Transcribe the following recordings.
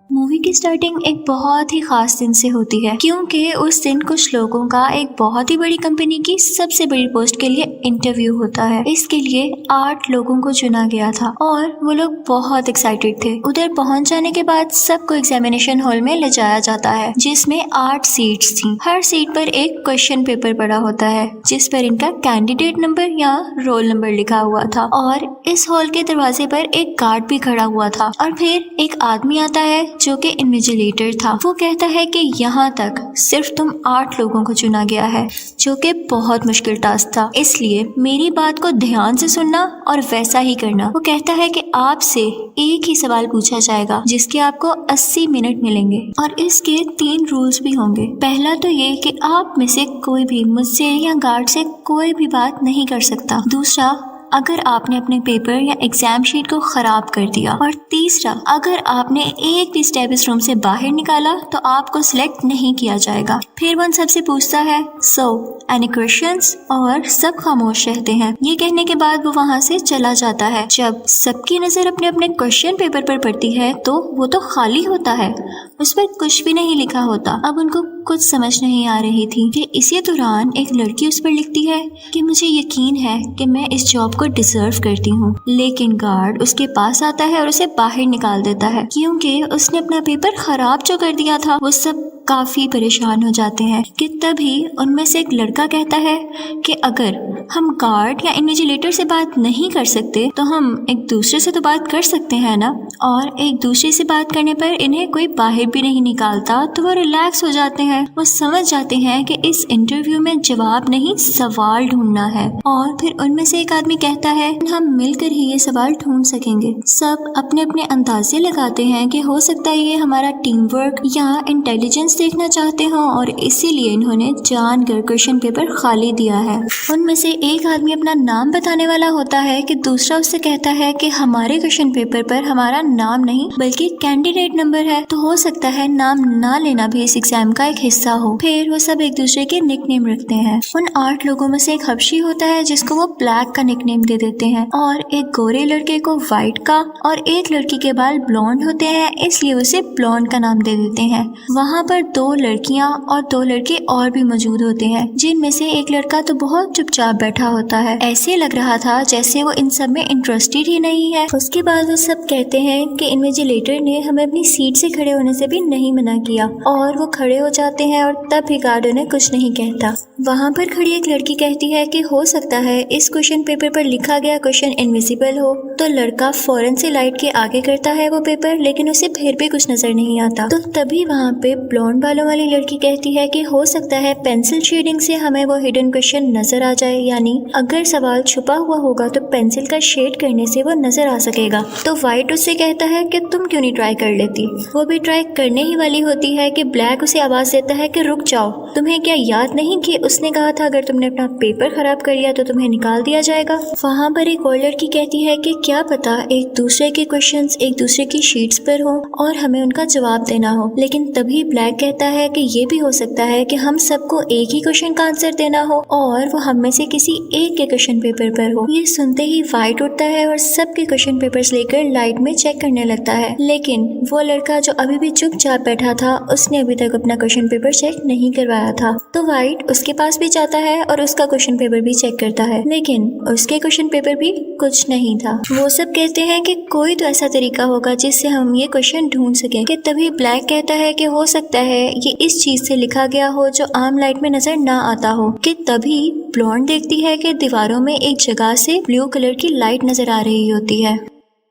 Movie की starting एक बहुत ही खास दिन से होती है क्योंकि उस दिन कुछ लोगों का एक बहुत ही बड़ी कंपनी की सबसे बड़ी पोस्ट के लिए इंटरव्यू होता है। इसके लिए 8 लोगों को चुना गया था और वो लोग बहुत एक्साइटेड थे। उधर पहुंच जाने के बाद सबको एग्जामिनेशन हॉल में ले जाया जाता है जिसमें 8 सीट्स थी। हर सीट पर एक क्वेश्चन पेपर पड़ा होता है जिस पर इनका कैंडिडेट नंबर या रोल नंबर लिखा हुआ था और इस हॉल के दरवाजे पर एक गार्ड भी खड़ा हुआ था और फिर एक आदमी आता है जो कि इन्विजिलेटर था। वो कहता है कि यहाँ तक सिर्फ तुम 8 लोगों को चुना गया है, जो कि बहुत मुश्किल टास्क था, इसलिए मेरी बात को ध्यान से सुनना और वैसा ही करना। वो कहता है कि आपसे एक ही सवाल पूछा जाएगा जिसके आपको 80 मिनट मिलेंगे और इसके 3 रूल्स भी होंगे। पहला तो ये कि आप में से कोई भी मुझसे या गार्ड से कोई भी बात नहीं कर सकता। दूसरा, अगर आपने अपने पेपर या एग्जाम शीट को खराब कर दिया। और तीसरा, अगर आपने एक भी स्टेप इस रूम से बाहर निकाला तो आपको सिलेक्ट नहीं किया जाएगा। फिर वो उन सबसे पूछता है, सो एनी क्वेश्चंस? और सब खामोश रहते हैं। ये कहने के बाद वो वहाँ से चला जाता है। जब सबकी नजर अपने अपने क्वेश्चन पेपर पर पड़ती है तो वो तो खाली होता है, उस पर कुछ भी नहीं लिखा होता। अब उनको कुछ समझ नहीं आ रही थी कि इसी दौरान एक लड़की उस पर लिखती है कि मुझे यकीन है कि मैं इस जॉब को डिजर्व करती हूँ। लेकिन गार्ड उसके पास आता है और उसे बाहर निकाल देता है क्योंकि उसने अपना पेपर खराब जो कर दिया था। वो सब काफी परेशान हो जाते हैं कि तभी उनमें से एक लड़का कहता है कि अगर हम गार्ड या इन्विजिलेटर से बात नहीं कर सकते तो हम एक दूसरे से तो बात कर सकते हैं ना। और एक दूसरे से बात करने पर इन्हें कोई बाहर भी नहीं निकालता तो वो रिलैक्स हो जाते हैं। वो समझ जाते हैं कि इस इंटरव्यू में जवाब नहीं सवाल ढूंढना है। और फिर उनमें से एक आदमी कहता है हम मिलकर ही ये सवाल ढूंढ सकेंगे। सब अपने अपने अंदाजे लगाते हैं कि हो सकता है ये हमारा टीम वर्क या इंटेलिजेंस देखना चाहते हो और इसीलिए इन्होंने जानकर क्वेश्चन पेपर खाली दिया है। उनमें से एक आदमी अपना नाम बताने वाला होता है कि दूसरा उससे कहता है कि हमारे क्वेश्चन पेपर पर हमारा नाम नहीं बल्कि कैंडिडेट नंबर है, तो हो सकता है नाम ना लेना भी इस एग्जाम का एक हिस्सा हो। फिर वो सब एक दूसरे के निकनेम रखते हैं। उन 8 लोगों में से एक हबशी होता है जिसको वो ब्लैक का निकनेम दे देते हैं और एक गोरे लड़के को व्हाइट का और एक लड़की के बाल ब्लॉन्ड होते हैं इसलिए उसे ब्लॉन्ड का नाम दे देते हैं। वहाँ पर 2 लड़कियां और 2 लड़के और भी मौजूद होते हैं जिनमें से एक लड़का तो बहुत चुपचाप बैठा होता है। ऐसे लग रहा था जैसे वो इन सब में इंटरेस्टेड ही नहीं है। उसके बाद वो सब कहते हैं कि इन्विजिलेटर ने हमें अपनी सीट से खड़े होने से भी नहीं मना किया और वो खड़े हो जाते हैं और तब भी गार्ड उन्हें कुछ नहीं कहता। वहाँ पर खड़ी एक लड़की कहती है कि हो सकता है इस क्वेश्चन पेपर पर लिखा गया क्वेश्चन इनविजिबल हो। तो लड़का फौरन से लाइट के आगे करता है वो पेपर, लेकिन उसे फिर भी कुछ नजर नहीं आता। तो तभी वहाँ पे ब्लॉन्ड बालों वाली लड़की कहती है कि हो सकता है पेंसिल शेडिंग से हमें वो हिडन क्वेश्चन नजर आ जाए, यानी अगर सवाल छुपा हुआ होगा तो पेंसिल का शेड करने से वो नजर आ सकेगा। तो व्हाइट उससे कहता है कि तुम क्यों नहीं ट्राई कर लेती। वो भी ट्राई करने ही वाली होती है कि ब्लैक उसे आवाज देता है कि रुक जाओ, तुम्हें क्या याद नहीं कि उसने कहा था अगर तुमने अपना पेपर खराब कर लिया तो तुम्हें निकाल दिया जाएगा। वहाँ पर एक और लड़की कहती है कि क्या पता एक दूसरे के क्वेश्चंस एक दूसरे की शीट्स पर हो और हमें उनका जवाब देना हो। लेकिन तभी ब्लैक कहता है कि ये भी हो सकता है कि हम सबको एक ही क्वेश्चन का आंसर देना हो और वो हम में से किसी एक के क्वेश्चन पेपर पर हो। ये सुनते ही व्हाइट उठता है और सबके क्वेश्चन पेपर्स लेकर लाइट में चेक करने लगता है। लेकिन वो लड़का जो अभी भी चुपचाप बैठा था उसने अभी तक अपना क्वेश्चन पेपर चेक नहीं करवाया था। तो व्हाइट उसके पास भी जाता है और उसका क्वेश्चन पेपर भी चेक करता है, लेकिन उसके क्वेश्चन पेपर भी कुछ नहीं था। वो सब कहते हैं कि कोई तो ऐसा तरीका होगा जिससे हम ये क्वेश्चन ढूंढ सकें। कि तभी ब्लैक कहता है कि हो सकता है ये इस चीज से लिखा गया हो जो आम लाइट में नजर ना आता हो। कि तभी ब्लॉन्ड देखती है कि दीवारों में एक जगह से ब्लू कलर की लाइट नजर आ रही होती है।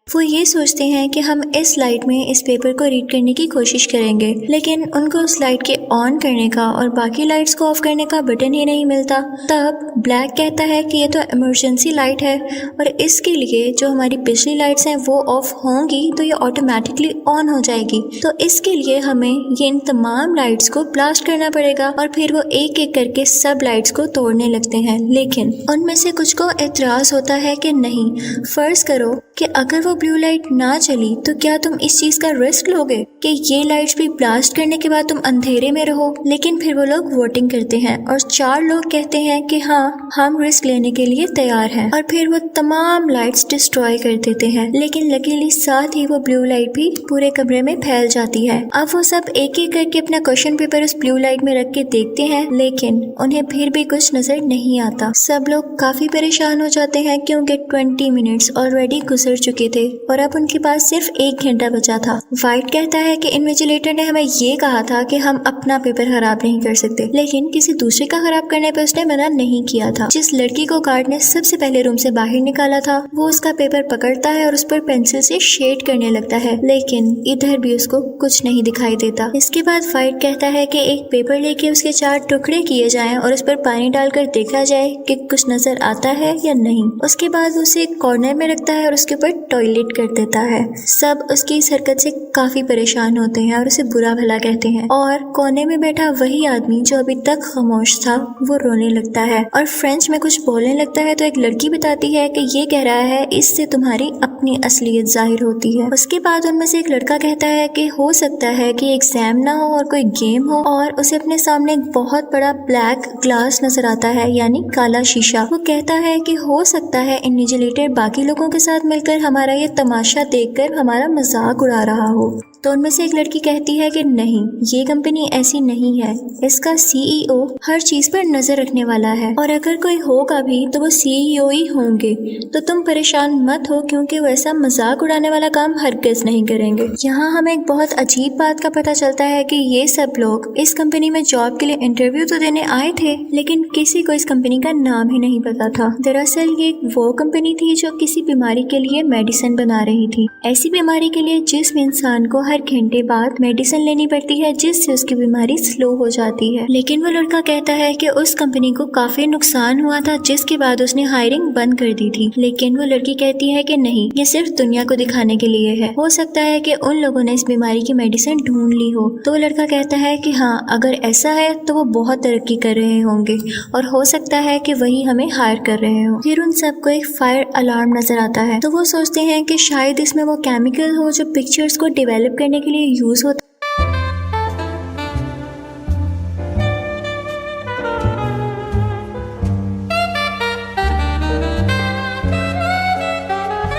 वो ये सोचते हैं कि हम इस लाइट में इस पेपर को रीड करने की कोशिश करेंगे, लेकिन उनको उस लाइट के ऑन करने का और बाकी लाइट्स को ऑफ करने का बटन ही नहीं मिलता। तब ब्लैक कहता है कि ये तो इमरजेंसी लाइट है और इसके लिए जो हमारी पिछली लाइट्स हैं वो ऑफ होंगी तो ये ऑटोमेटिकली ऑन हो जाएगी। तो इसके लिए हमें ये इन तमाम लाइट्स को ब्लास्ट करना पड़ेगा और फिर वो एक एक करके सब लाइट्स को तोड़ने लगते हैं। लेकिन उनमें से कुछ को एतराज होता है कि नहीं, फर्ज करो कि अगर वो ब्लू लाइट ना चली तो क्या तुम इस चीज का रिस्क लोगे कि ये लाइट्स भी ब्लास्ट करने के बाद तुम अंधेरे में रहो। लेकिन फिर वो लोग वोटिंग करते हैं और 4 लोग कहते हैं कि हाँ, हम रिस्क लेने के लिए तैयार हैं, और फिर वो तमाम लाइट्स डिस्ट्रॉय कर देते हैं। लेकिन लकीली साथ ही वो ब्लू लाइट भी पूरे कमरे में फैल जाती है। अब वो सब एक एक करके अपना क्वेश्चन पेपर उस ब्लू लाइट में रख के देखते हैं, लेकिन उन्हें फिर भी कुछ नजर नहीं आता। सब लोग काफी परेशान हो जाते हैं क्योंकि 20 मिनट्स ऑलरेडी गुजर चुके थे और अब उनके पास सिर्फ 1 घंटा बचा था। वाइट कहता है कि इन्विजिलेटर ने हमें ये कहा था कि हम अपना पेपर खराब नहीं कर सकते, लेकिन किसी दूसरे का खराब करने पे उसने मना नहीं किया था। जिस लड़की को गार्ड ने सबसे पहले रूम से बाहर निकाला था, वो उसका पेपर पकड़ता है और उस पर पेंसिल से शेड करने लगता है, लेकिन इधर भी उसको कुछ नहीं दिखाई देता। इसके बाद वाइट कहता है कि एक पेपर लेके उसके 4 टुकड़े किए जाएं और उस पर पानी डालकर देखा जाए कि कुछ नजर आता है या नहीं। उसके बाद उसे एक कॉर्नर में रखता है और उसके ऊपर टॉयलेट कर देता है। सब उसकी इस हरकत से काफी परेशान होते हैं और उसे बुरा भला कहते हैं, और कोने में बैठा वही आदमी जो अभी तक खामोश था वो रोने लगता है और फ्रेंच में कुछ बोलने लगता है। तो एक लड़की बताती है कि ये कह रहा है इससे तुम्हारी अपनी असलियत जाहिर होती है। उसके बाद उनमें से एक लड़का कहता है कि हो सकता है कि एग्जाम ना हो और कोई गेम हो, और उसे अपने सामने एक बहुत बड़ा ब्लैक ग्लास नजर आता है, यानी काला शीशा। वो कहता है कि हो सकता है इन्विजिलेटर बाकी लोगों के साथ मिलकर हमारा ये तमाशा देखकर हमारा मजाक उड़ा रहा हो। तो उनमें से एक लड़की कहती है कि नहीं, ये कंपनी ऐसी नहीं है, इसका सीईओ हर चीज पर नजर रखने वाला है, और अगर कोई होगा भी तो वो सीईओ ही होंगे। तो तुम परेशान मत हो क्योंकि वो ऐसा मजाक उड़ाने वाला काम हरगिज नहीं करेंगे। यहाँ हमें एक बहुत अजीब बात का पता चलता है कि ये सब लोग इस कंपनी में जॉब के लिए इंटरव्यू तो देने आए थे, लेकिन किसी को इस कंपनी का नाम ही नहीं पता था। दरअसल ये वो कंपनी थी जो किसी बीमारी के लिए मेडिसिन बना रही थी, ऐसी बीमारी के लिए जिसमें इंसान को हर घंटे बाद मेडिसिन लेनी पड़ती है जिससे उसकी बीमारी स्लो हो जाती है। लेकिन वो लड़का कहता है कि उस कंपनी को काफी नुकसान हुआ था जिसके बाद उसने हायरिंग बंद कर दी थी। लेकिन वो लड़की कहती है कि नहीं, ये सिर्फ दुनिया को दिखाने के लिए है, हो सकता है कि उन लोगों ने इस बीमारी की मेडिसिन ढूंढ ली हो। तो वो लड़का कहता है कि हाँ, अगर ऐसा है तो वो बहुत तरक्की कर रहे होंगे और हो सकता है कि वही हमें हायर कर रहे हो। फिर उन सबको एक फायर अलार्म नजर आता है, तो वो सोचते हैं कि शायद इसमें वो केमिकल हो जो पिक्चर्स को डेवलप करने के लिए यूज होता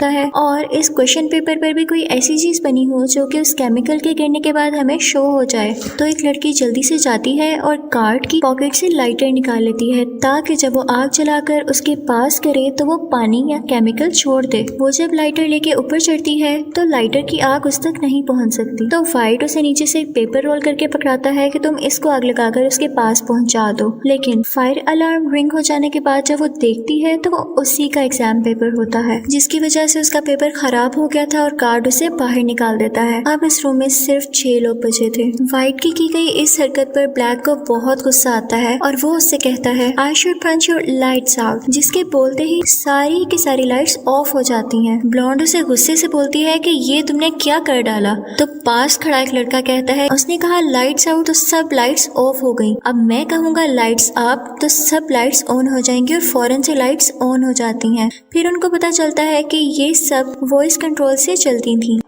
है, और इस क्वेश्चन पेपर पर भी कोई ऐसी चीज बनी हो जो कि उस केमिकल के गिरने के बाद हमें शो हो जाए। तो एक लड़की जल्दी से जाती है और गार्ड की पॉकेट से लाइटर निकाल लेती है ताकि जब वो आग जलाकर उसके पास करे तो वो पानी या केमिकल छोड़ दे। वो जब लाइटर लेके ऊपर चढ़ती है तो लाइटर की आग उस तक नहीं पहुंच सकती। तो वाइट उसे नीचे से पेपर रोल करके पकड़ाता है कि तुम इसको आग लगाकर उसके पास पहुंचा दो। लेकिन फायर अलार्म रिंग हो जाने के बाद जब वो देखती है तो वो उसी का एग्जाम पेपर होता है, जिसकी वजह से उसका पेपर खराब हो गया था और गार्ड उसे बाहर निकाल देता है। अब इस रूम में सिर्फ 6 लोग बचे थे। वाइट की गई इस हरकत पर ब्लैक को बहुत गुस्सा आता है और वो उससे कहता है I should punch your lights out, जिसके बोलते ही सारी की सारी लाइट्स ऑफ हो जाती हैं। ब्लॉन्ड उसे गुस्से से बोलती है कि ये तुमने क्या कर डाला। तो पास खड़ा एक लड़का कहता है उसने कहा लाइट्स आउट तो सब लाइट्स ऑफ हो गई, अब मैं कहूँगा लाइट्स अप तो सब लाइट्स ऑन हो जाएंगी, और फौरन से लाइट्स ऑन हो जाती हैं। फिर उनको पता चलता है कि ये सब वॉइस कंट्रोल से चलती थी,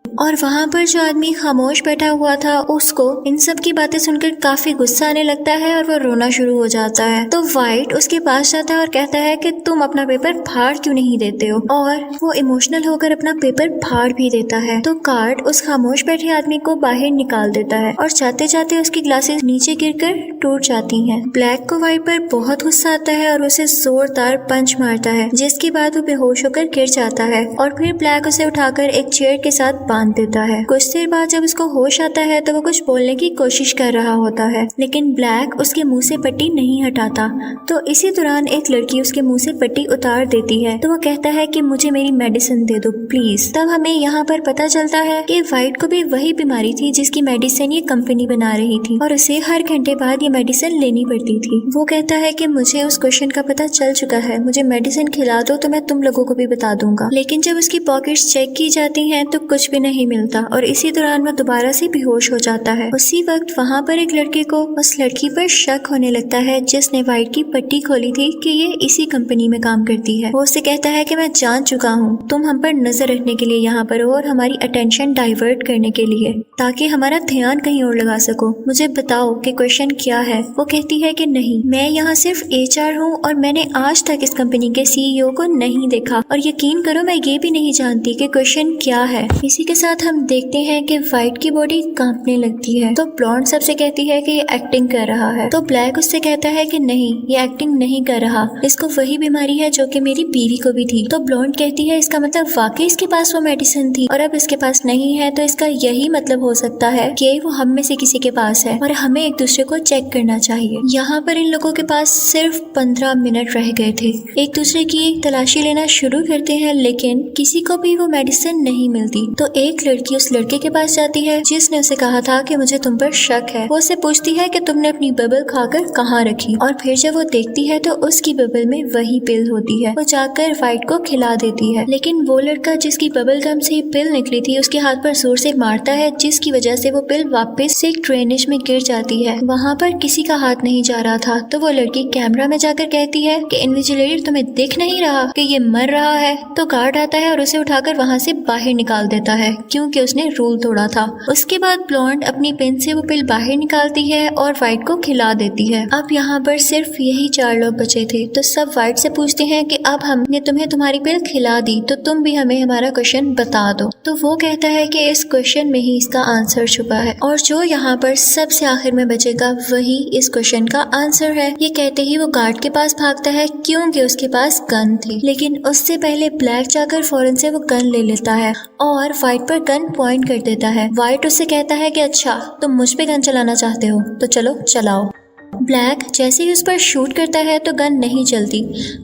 और वहाँ पर जो आदमी खामोश बैठा हुआ था उसको इन सब की बातें सुनकर काफी गुस्सा आने लगता है और वो रोना शुरू हो जाता है। तो वाइट उसके पास जाता है और कहता है कि तुम अपना पेपर फाड़ क्यों नहीं देते हो, और वो इमोशनल होकर अपना पेपर फाड़ भी देता है। तो गार्ड उस खामोश बैठे आदमी को बाहर निकाल देता है और जाते जाते उसकी ग्लासेस नीचे गिरकर टूट जाती हैं। ब्लैक को वाइट पर बहुत गुस्सा आता है और उसे जोरदार पंच मारता है, जिसके बाद वो बेहोश होकर गिर जाता है, और फिर ब्लैक उसे उठाकर एक चेयर के साथ बांध देता है। कुछ देर बाद जब उसको होश आता है तो वो कुछ बोलने की कोशिश कर रहा होता है, लेकिन ब्लैक उसके मुंह से पट्टी नहीं हटाता। तो इसी दौरान एक लड़की उसके मुंह से पट्टी उतार देती है, तो वो कहता है कि मुझे मेरी मेडिसिन दे दो प्लीज। तब हमें यहाँ पर पता चलता है कि वाइट को भी वही बीमारी थी जिसकी मेडिसिन ये कंपनी बना रही थी, और उसे हर घंटे बाद ये मेडिसिन लेनी पड़ती थी। वो कहता है कि मुझे उस क्वेश्चन का पता चल चुका है, मुझे मेडिसिन खिला दो तो मैं तुम लोगों को भी बता दूंगा। लेकिन जब उसकी पॉकेट्स चेक की जाती हैं तो कुछ भी नहीं नहीं मिलता और इसी दौरान वो दोबारा से बेहोश हो जाता है। उसी वक्त वहाँ पर एक लड़के को उस लड़की पर शक होने लगता है जिसने वाइट की पट्टी खोली थी कि ये इसी कंपनी में काम करती है। वो उससे कहता है कि मैं जान चुका हूँ, तुम हम पर नजर रखने के लिए यहाँ पर हो और हमारी अटेंशन डाइवर्ट करने के लिए, ताकि हमारा ध्यान कहीं और लगा सको। मुझे बताओ कि क्वेश्चन क्या है। वो कहती है कि नहीं, मैं यहाँ सिर्फ HR हूँ और मैंने आज तक इस कंपनी के CEO को नहीं देखा और यकीन करो मैं ये भी नहीं जानती कि क्वेश्चन क्या है। इसी के साथ हम देखते हैं कि वाइट की बॉडी कांपने लगती है तो ब्लॉन्ड सबसे कहती है कि ये एक्टिंग कर रहा है। तो ब्लैक उससे कहता है कि नहीं, ये एक्टिंग नहीं कर रहा, इसको वही बीमारी है जो कि मेरी बीवी को भी थी। तो ब्लॉन्ड कहती है इसका मतलब वाकई इसके पास वो मेडिसिन थी और अब इसके पास नहीं है, तो इसका यही मतलब हो सकता है कि वो हम में से किसी के पास है और हमें एक दूसरे को चेक करना चाहिए। यहाँ पर इन लोगों के पास सिर्फ 15 मिनट रह गए थे। एक दूसरे की तलाशी लेना शुरू करते हैं लेकिन किसी को भी वो मेडिसिन नहीं मिलती। तो एक लड़की उस लड़के के पास जाती है जिसने उसे कहा था कि मुझे तुम पर शक है। वो उसे पूछती है कि तुमने अपनी बबल खाकर कहाँ रखी, और फिर जब वो देखती है तो उसकी बबल में वही पिल होती है। वो जाकर वाइट को खिला देती है, लेकिन वो लड़का जिसकी बबल गम से पिल निकली थी उसके हाथ पर जोर से मारता है जिसकी वजह से वो पिल वापस से ड्रेनेज में गिर जाती है। वहाँ पर किसी का हाथ नहीं जा रहा था तो वो लड़की कैमरा में जाकर कहती है कि इन्विजिलेटर तुम्हें दिख नहीं रहा कि ये मर रहा है। तो गार्ड आता है और उसे उठाकर वहाँ से बाहर निकाल देता है क्योंकि उसने रूल तोड़ा था। उसके बाद ब्लॉन्ड अपनी पेन से वो पिल बाहर निकालती है और वाइट को खिला देती है। अब यहाँ पर सिर्फ यही 4 लोग बचे थे तो सब वाइट से पूछते हैं कि अब हमने तुम्हें तुम्हारी पिल खिला दी तो तुम भी हमें हमारा क्वेश्चन बता दो। तो वो कहता है कि इस क्वेश्चन में ही इसका आंसर छुपा है और जो यहाँ पर सबसे आखिर में बचेगा वही इस क्वेश्चन का आंसर है। ये कहते ही वो गार्ड के पास भागता है क्योंकि उसके पास गन थी, लेकिन उससे पहले ब्लैक जाकर फौरन से वो गन ले लेता है और वाइट पर गन पॉइंट कर देता है। वाइट उससे कहता है कि अच्छा तुम मुझ पे गन चलाना चाहते हो तो चलो चलाओ। ब्लैक जैसे ही उस पर शूट करता है तो गन नहीं चलती।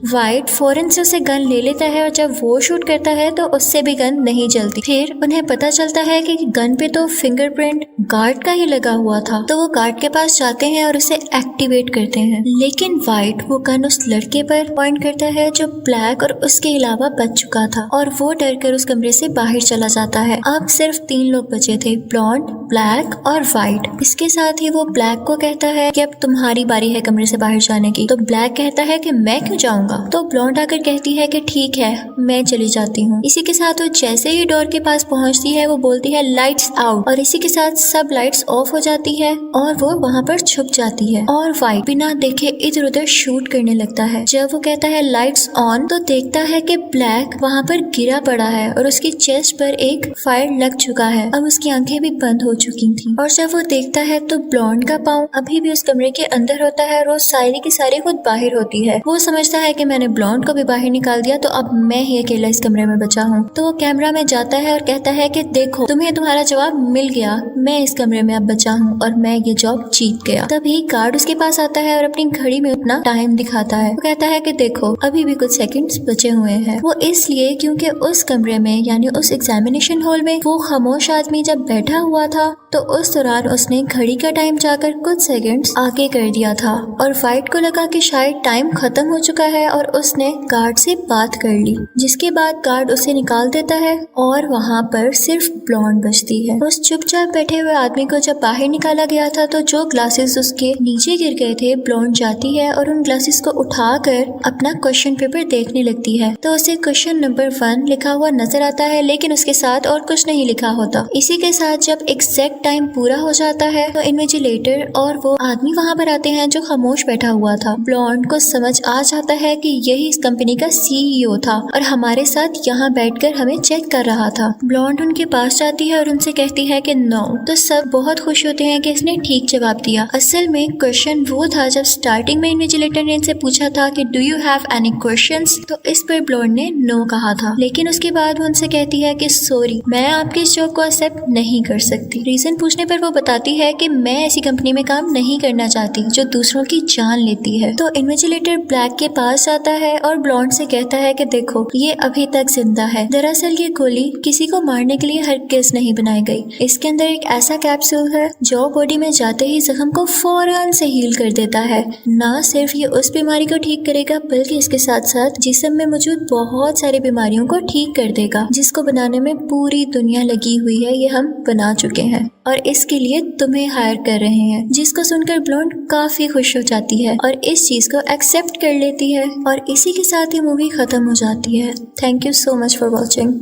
वाइट फौरन से उसे गन ले लेता है और जब वो शूट करता है तो उससे भी गन नहीं चलती। फिर उन्हें पता चलता है कि गन पे तो फिंगरप्रिंट गार्ड का ही लगा हुआ था। तो वो गार्ड के पास जाते हैं और उसे एक्टिवेट करते हैं, लेकिन वाइट वो गन उस लड़के पर पॉइंट करता है जो ब्लैक और उसके अलावा बच चुका था और वो डर कर उस कमरे से बाहर चला जाता है। अब सिर्फ 3 लोग बचे थे, ब्लॉन्ड, ब्लैक और वाइट। इसके साथ ही वो ब्लैक को कहता है कि अब तुम्हारी बारी है कमरे से बाहर जाने की। तो ब्लैक कहता है कि मैं क्यों जाऊंगा। तो ब्लॉन्ड आकर कहती है कि ठीक है मैं चली जाती हूँ। इसी के साथ वो जैसे ही डोर के पास पहुँचती है वो बोलती है लाइट्स आउट और इसी के साथ सब लाइट्स ऑफ हो जाती है और वो वहाँ पर छुप जाती है और वाइट बिना देखे इधर उधर शूट करने लगता है। जब वो कहता है लाइट्स ऑन तो देखता है कि ब्लैक वहाँ पर गिरा पड़ा है और उसकी चेस्ट पर एक फायर लग चुका है। अब उसकी आंखें भी बंद हो चुकी थी और जब वो देखता है तो ब्लॉन्ड का पाँव अभी भी उस कमरे के अंदर होता है और वो सारी की सारी खुद बाहर होती है। वो समझता है कि मैंने ब्लॉन्ड को भी बाहर निकाल दिया तो अब मैं ही अकेला इस कमरे में बचा हूँ। तो वो कैमरा में जाता है और कहता है कि देखो तुम्हें तुम्हारा जवाब मिल गया, मैं इस कमरे में अब बचा हूँ और मैं ये जॉब जीत गया। तभी गार्ड उसके पास आता है और अपनी घड़ी में उतना टाइम दिखाता है। वो कहता है कि देखो अभी भी कुछ सेकंड्स बचे हुए हैं। वो इसलिए क्योंकि उस कमरे में यानी उस एग्जामिनेशन हॉल में वो खामोश आदमी जब बैठा हुआ था तो उस दौरान उसने घड़ी का टाइम जाकर कुछ सेकंड्स आगे कर दिया था और वाइट को लगा कि शायद टाइम खत्म हो चुका है और उसने गार्ड से बात कर ली, जिसके बाद गार्ड उसे निकाल देता है और वहाँ पर सिर्फ ब्लॉन्ड बचती है। उस चुपचाप बैठे हुए आदमी को जब बाहर निकाला गया था तो जो ग्लासेस उसके नीचे गिर गए थे, ब्लॉन्ड जाती है और उन ग्लासेस को उठाकर अपना क्वेश्चन पेपर देखने लगती है। तो उसे क्वेश्चन नंबर 1 लिखा हुआ नजर आता है लेकिन उसके साथ और कुछ नहीं लिखा होता। इसी के साथ जब एग्जैक्ट टाइम पूरा हो जाता है तो इन्विजिलेटर और वो आदमी वहाँ पर आते हैं जो खामोश बैठा हुआ था। ब्लॉन्ड को समझ आ जाता है कि यही इस कंपनी का CEO था और हमारे साथ यहाँ बैठकर हमें चेक कर रहा था। ब्लॉन्ड उनके पास जाती है और उनसे कहती है कि नो। तो सब बहुत खुश होते हैं कि इसने ठीक जवाब दिया। असल में क्वेश्चन वो था जब स्टार्टिंग में इन्विजिलेटर ने इनसे पूछा था कि do you have any questions, तो इस पर ब्लॉन्ड ने नो कहा था, लेकिन उसके बाद वो उनसे कहती है कि सॉरी मैं आपकी इस जॉब को एक्सेप्ट नहीं कर सकती। रीजन पूछने पर वो बताती है कि मैं ऐसी कंपनी में काम नहीं करना चाहती जो दूसरों की जान लेती है। तो इन्विजिलेटर ब्लैक के पास जाता है और ब्लॉन्ड से कहता है कि देखो ये अभी तक जिंदा है। दरअसल ये गोली किसी को मारने के लिए हरगिज़ नहीं बनाई गई। इसके अंदर एक ऐसा ऐसा कैप्सूल है जो बॉडी में जाते ही जख्म को फौरन से हील कर देता है। न सिर्फ ये उस बीमारी को ठीक करेगा बल्कि इसके साथ साथ जिस्म में मौजूद बहुत सारी बीमारियों को ठीक कर देगा, जिसको बनाने में पूरी दुनिया लगी हुई है। ये हम बना चुके हैं और इसके लिए तुम्हें हायर कर रहे हैं। जिसको सुनकर ब्लॉन्ड काफी खुश हो जाती है और इस चीज को एक्सेप्ट कर लेती है और इसी के साथ ही मूवी खत्म हो जाती है। Thank you so much for watching.